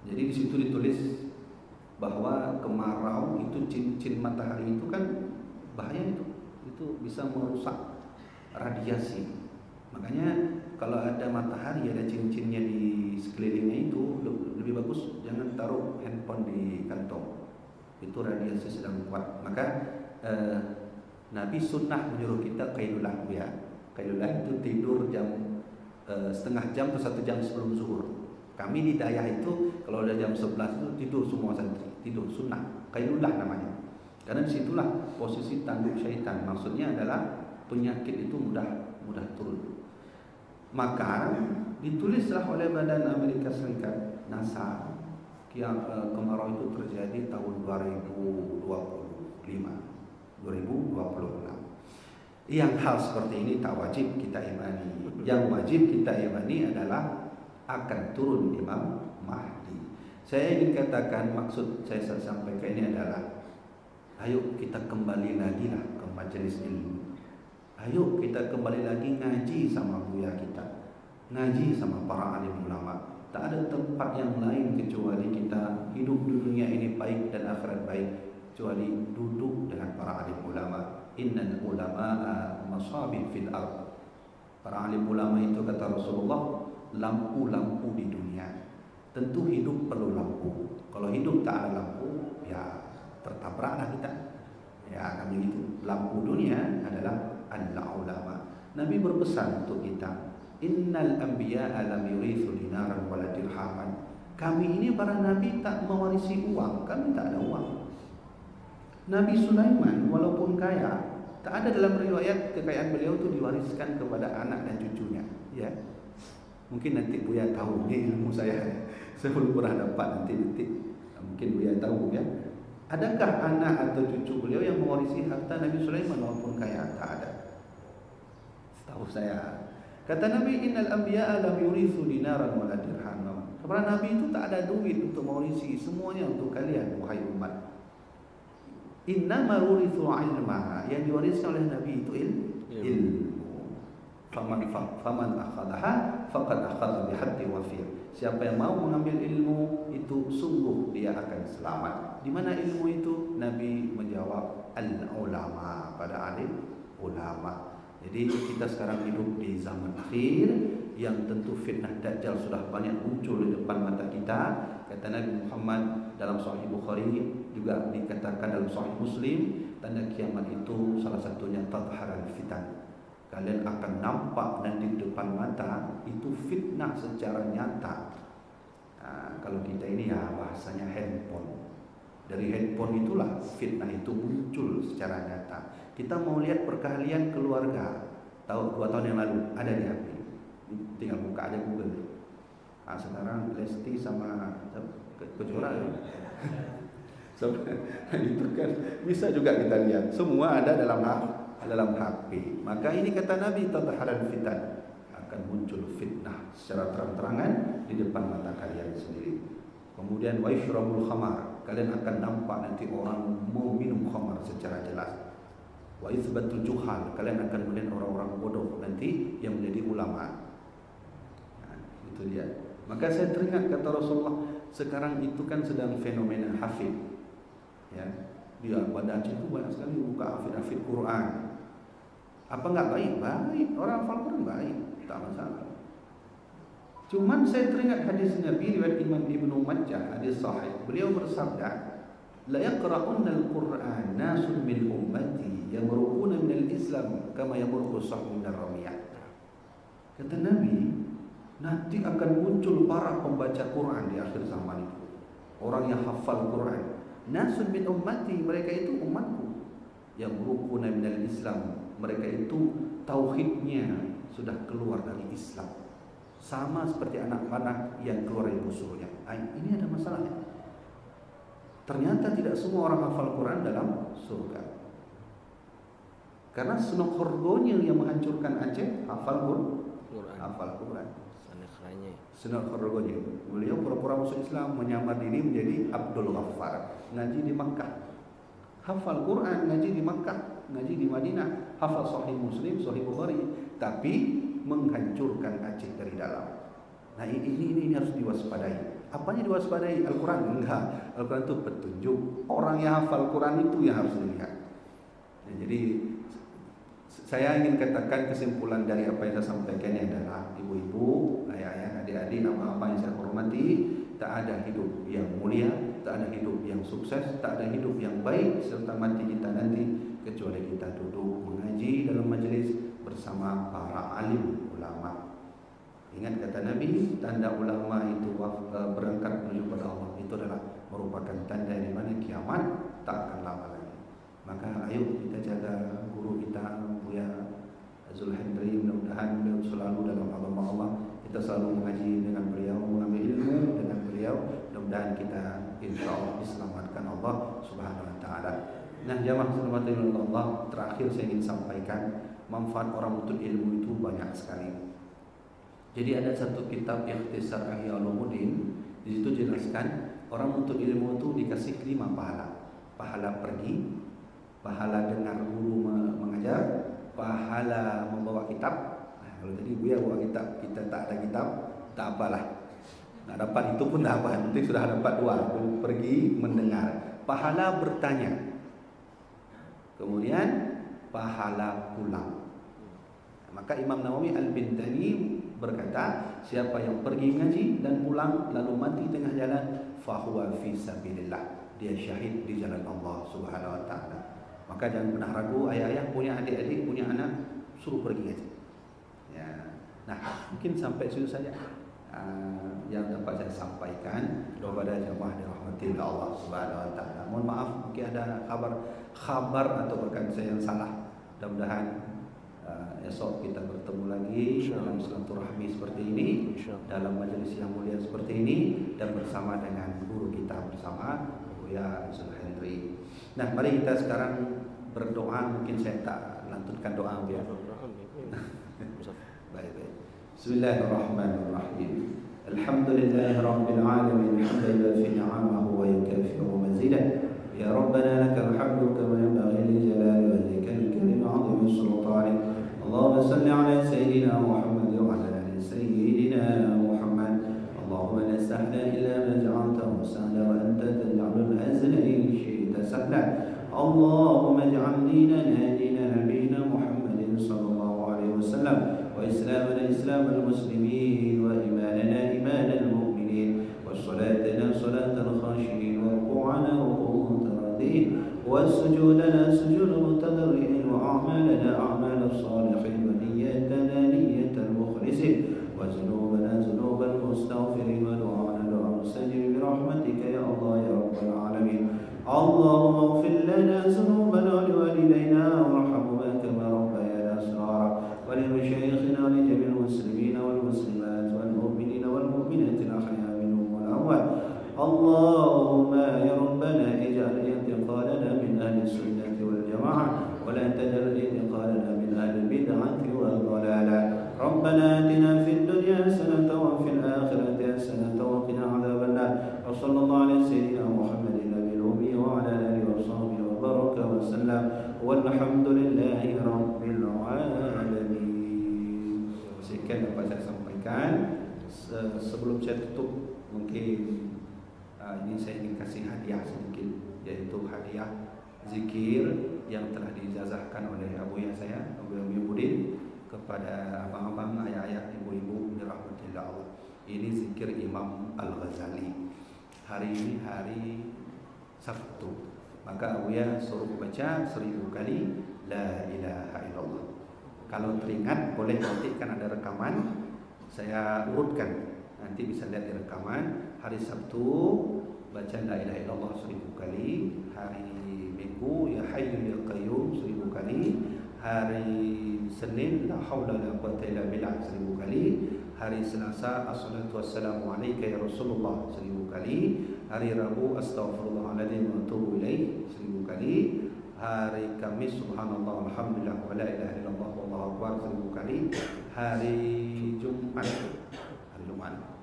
Jadi di situ ditulis bahwa kemarau itu cincin matahari itu kan bahaya, itu bisa merusak radiasi. Makanya kalau ada matahari ada cincinnya di sekelilingnya itu lebih bagus jangan taruh handphone di kantong. Itu radiasi sedang kuat. Maka Nabi sunnah menyuruh kita qailulah ya. Qailulah itu tidur jam setengah jam atau 1 jam sebelum zuhur. Kami di Dayah itu kalau udah jam 11 itu tidur semua santri, tidur sunnah. Qailulah namanya. Karena disitulah posisi tanduk syaitan. Maksudnya adalah penyakit itu mudah turun. Maka ditulislah oleh Badan Amerika Serikat NASA kemarau itu terjadi tahun 2026. Yang hal seperti ini tak wajib kita imani. Yang wajib kita imani adalah akan turun Imam Mahdi. Saya ingin katakan, maksud saya sampaikan ini adalah ayo kita kembali lagi lah ke majelis ilmu. Ayo kita kembali lagi ngaji sama buya kita, ngaji sama para alim ulama. Tak ada tempat yang lain kecuali kita hidup di dunia ini baik dan akhirat baik, kecuali duduk dengan para alim ulama. Innal ulama'a masabih fil ard. Para alim ulama itu kata Rasulullah lampu-lampu di dunia. Tentu hidup perlu lampu. Kalau hidup tak ada lampu, ya tertabraklah kita. Ya kami gitu. Lampu dunia adalah al-ulama. Nabi berpesan untuk kita, innal anbiya'a lam yurithu dinaran wala dirhaman. Kami ini para nabi tak mewarisi uang, kami tak ada uang. Nabi Sulaiman walaupun kaya, tak ada dalam riwayat kekayaan beliau itu diwariskan kepada anak dan cucunya, ya. Mungkin nanti Buya tahu, ini ilmu saya belum pernah dapat, nanti mungkin Buya tahu ya. Adakah anak atau cucu beliau yang mewarisi harta Nabi Sulaiman walaupun kaya? Tak ada. Setahu saya. Kata Nabi, innal anbiya'a lam yurithu dinaran wala dirhaman. Para nabi itu tak ada duit untuk mewarisi, semuanya untuk kalian wahai umat. Innama yurithu ilma, yang diwariskan oleh Nabi itu ilmu. Faman akhadaha faqad akhadha bihaddi wafir. Siapa yang mau mengambil ilmu itu sungguh dia akan selamat. Di mana ilmu itu? Nabi menjawab al-ulama, pada alim ulama. Jadi kita sekarang hidup di zaman akhir yang tentu fitnah Dajjal sudah banyak muncul di depan mata kita. Kata Nabi Muhammad dalam Sahih Bukhari, juga dikatakan dalam Sahih Muslim, tanda kiamat itu salah satunya tadharal fitan. Kalian akan nampak dan di depan mata itu fitnah secara nyata. Kalau kita ini ya bahasanya handphone. Dari handphone itulah fitnah itu muncul secara nyata. Kita mau lihat perkahlian keluarga. Tahu 2 tahun yang lalu ada di HP. Tinggal buka aja Google. Sekarang Lesti sama Kejora itu kan bisa juga kita lihat. Semua ada dalam HP. Maka ini kata Nabi, tadharal fitan, akan muncul fitnah secara terang-terangan di depan mata kalian sendiri. Kemudian wa yashrabul khamar, kalian akan nampak nanti orang mau minum khamar secara jelas. Wa itsbatul juhal, kalian akan melihat orang-orang bodoh nanti yang menjadi ulama. Itu dia. Maka saya teringat kata Rasulullah, sekarang itu kan sedang fenomena hafid. Ya. Dia pada Aceh itu banyak sekali buka hafid-hafid Quran. Apa enggak baik? Baik. Orang hafal Quran baik, tak masalah. Cuman saya teringat hadis Nabi riwayat Imam Ibnu Majah, hadis sahih. Beliau bersabda, "La yaqra'unna al-Qur'an nasun min ummati yamruquna min al-Islam kama yamruqu as-sahmu min ar-ramiyah." Kata Nabi, nanti akan muncul para pembaca Quran di akhir zaman itu. Orang yang hafal Quran. Nasun min ummati, mereka itu umatku. Yamruquna min al-Islam, mereka itu tauhidnya sudah keluar dari Islam. Sama seperti anak panah yang keluar dari busurnya. Ini ada masalahnya. Ternyata tidak semua orang hafal Quran dalam surga. Karena Sunan Khurboni yang menghancurkan Aceh hafal Quran. Hafal Quran. Sunan Khurboni. Beliau pura-pura masuk Islam, menyamar diri menjadi Abdul Ghaffar. Ngaji di Makkah. Hafal Quran, ngaji di Makkah, ngaji di Madinah, hafal Sahih Muslim, Sahih Bukhari, tapi menghancurkan Aceh dari dalam. Nah ini harus diwaspadai. Apanya diwaspadai? Al-Quran? Enggak. Al-Quran itu petunjuk. Orang yang hafal Quran itu yang harus dilihat. Nah, jadi saya ingin katakan kesimpulan dari apa yang saya sampaikan ini adalah ibu-ibu, ayah-ayah, adik-adik, apa-apa yang saya hormati, tak ada hidup yang mulia, tak ada hidup yang sukses, tak ada hidup yang baik serta mati kita nanti kecuali kita duduk mengaji dalam majelis bersama para alim ulama. Ingat kata Nabi, tanda ulama itu berangkat menuju kepada Allah, itu adalah merupakan tanda di mana kiamat tak akan lama lagi. Maka ayo kita jaga guru kita Buya Zulhendri, mudah-mudahan beliau selalu dalam agama Allah, kita selalu mengaji dengan beliau, mengambil ilmu dengan beliau, mudah-mudahan kita insya Allah diselamatkan Allah Subhanahu Wa Taala. Nah, jamaah sekalian Allah, terakhir saya ingin sampaikan manfaat orang menuntut ilmu itu banyak sekali. Jadi ada satu kitab Ikhtisar Ihya Ulumuddin, di situ jelaskan orang menuntut ilmu itu dikasih 5 pahala. Pahala pergi, pahala dengar guru mengajar, pahala membawa kitab. Nah, kalau tadi Buya bawa kitab, kita tak ada kitab, tak apalah. Nak dapat itu pun tak apa, nanti sudah dapat 2, pergi mendengar. Pahala bertanya. Kemudian pahala pulang. Maka Imam Nawawi Al-Bintani berkata, siapa yang pergi ngaji dan pulang lalu mati tengah jalan, fahuwa fi sabilillah, dia syahid di jalan Allah Subhanahu Wa Taala. Maka jangan pernah ragu, ayah-ayah punya adik-adik, punya anak, suruh pergi ngaji. Ya. Nah, mungkin sampai situ saja yang dapat saya sampaikan kepada jemaah dirahmati Allah Subhanahu Wa Taala. Mohon maaf mungkin ada kabar atau berkat saya yang salah. Mudah-mudahan esok kita bertemu lagi dalam silaturahmi seperti ini, dalam majelis yang mulia seperti ini, dan bersama dengan guru kita bersama Buya Zulhendri. Nah, mari kita sekarang berdoa. Mungkin saya tak lantunkan doa ya. Baik. Bismillahirrahmanirrahim. Alhamdulillahirabbil alamin, hamdan yuwafi ni'amahu wa yukafi'u mazidah. Ya Rabbana lakal hamdu kama yanbaghi li jalali wajhikal karim 'azimi sultanik. Allahumma salli ala sayyidina Muhammad wa ala ali sayyidina Muhammad. Allahumma la sahla illa ma ja'altahu sahla wa anta taj'alul hazna in syi'ta sahla. Allahumma ij'al dinana dina nabiyyina Muhammadin sallallahu alaihi wasallam wa islamana islamal muslimin wa imanana imanal mu'minin wa salatana salatal khashiyin wa ruku'ana ruku'an taradin wa sujudana sujudal mutadarrin wa a'malana a'malal salihin wa niyyatana niyyatal mukhlisin wa zunubana zunubal mustaghfirin wa du'ana du'a mustajib bi rahmatika ya Allah ya rabbal alamin. Allahumma ighfir lana dhunubana wa liwalidayna warhamhuma kama rabbayana shighara wa li mashayikhina wa li jami'il muslimina wal muslimat wal mu'minina wal mu'minati al ahya'i minhum wal amwat. Allahumma ya rabbana ij'al i'tiqadana min ahli sunnati wal jama'ah wa la taj'al i'tiqadana min ahli bid'ati wal dhalalah. Rabbana atina fid dunya hasanatan wa fil akhirati hasanatan wa qina adzaban nar. Wa sallallahu ala sayyidina Muhammadin wa ala alihi wa sahbihi wa baraka wa sallam walhamdulillahi rabbil alamin. Sekian dapat saya sampaikan. Sebelum saya tutup, mungkin ini saya ingin kasih hadiah sedikit, yaitu hadiah zikir yang telah diijazahkan oleh Abuya saya, Abuya Budin, kepada abang-abang, ayah-ayah, ibu-ibu dirahmatillah Allah. Ini zikir Imam Al-Ghazali. Hari ini hari Sabtu, maka Abuya suruh baca 1000 kali La ilaha illallah. Kalau teringat boleh, nanti kan ada rekaman, saya urutkan, nanti bisa lihat di rekaman. Hari Sabtu baca La ilaha illallah 1000 kali. Hari Minggu Ya Hayyu Ya Qayyum 1000 kali. Hari Senin La haula la quwwata illa billah 1000 kali. Hari Selasa Assalatu wassalamu alayka ya Rasulullah 1000 kali. Hari Rabu Astaghfirullahaladzim wa atubu ilaih 1000 kali. Hari Kamis Subhanallah Alhamdulillah wa la ilaha illallah wallahu akbar 1000 kali. Hari Jumat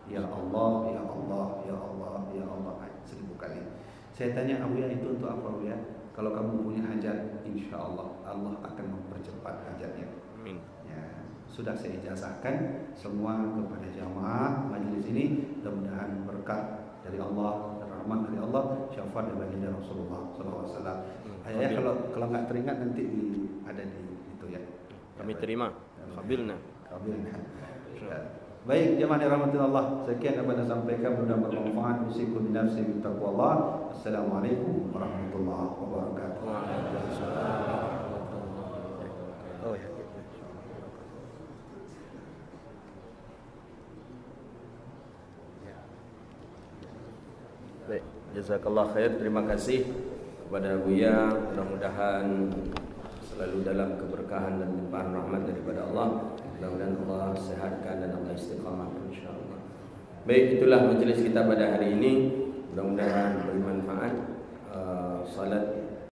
Ya Allah Ya Allah Ya Allah Ya Allah 1000 kali. Saya tanya Abuya, itu untuk apa Abuya? Kalau kamu punya hajat, insya Allah Allah akan mempercepat hajatnya. Amin. Ya, sudah saya ijazahkan semua kepada jamaah majlis ini. Mudah-mudahan berkah dari Allah, rahmat dari Allah, syafaat dari baginda Rasulullah SAW. Ya, kalau nggak teringat nanti ada di itu ya. Kami terima. Qabilna. Baik, jemaah dirahmati Allah, sekian apa yang sampaikan, mudah-mudahan bermanfaat. Usikum binafsi bittaqwallah. Assalamualaikum warahmatullahi wabarakatuh. Oh ya. Baik, jazakallah khair. Terima kasih kepada Abuya. Mudah-mudahan selalu dalam keberkahan dan limpahan rahmat daripada Allah. Mudah-mudahan Allah sehatkan dan Allah istiqamah, insyaallah. Baik, itulah majelis kita pada hari ini. Mudah-mudahan bermanfaat. Salat